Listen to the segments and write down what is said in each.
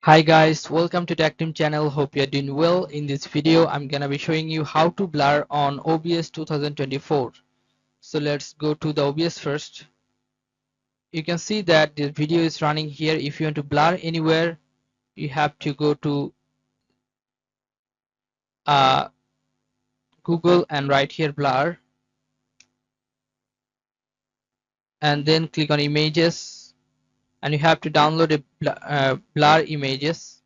Hi guys, welcome to Tactim channel. Hope you're doing well. In this video, I'm gonna be showing you how to blur on OBS 2024. So let's go to the OBS first. You can see that the video is running here. If you want to blur anywhere, you have to go to uh, Google and write here blur, and then click on images, and you have to download a blur images.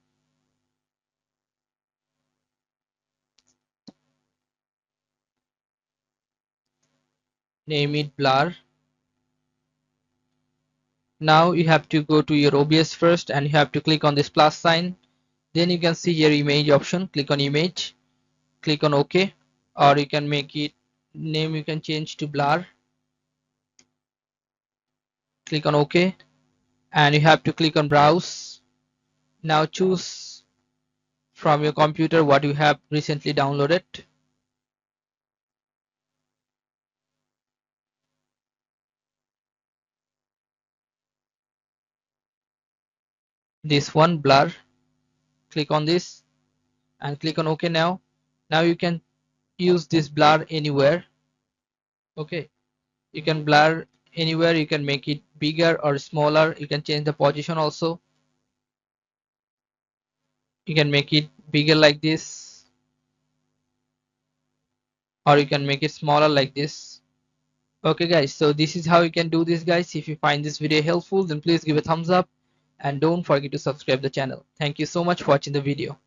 Name it blur. Now you have to go to your OBS first, and you have to click on this plus sign. Then you can see your image option. Click on image, click on OK, or you can make it name, you can change to blur. Click on OK, and you have to click on browse. Now choose from your computer what you have recently downloaded. This one, blur. Click on this and click on OK. Now you can use this blur anywhere. Okay, you can blur anywhere. You can make it bigger or smaller. You can change the position also. You can make it bigger like this, or you can make it smaller like this. Okay guys, so this is how you can do this guys. If you find this video helpful, then please give a thumbs up and don't forget to subscribe the channel. Thank you so much for watching the video.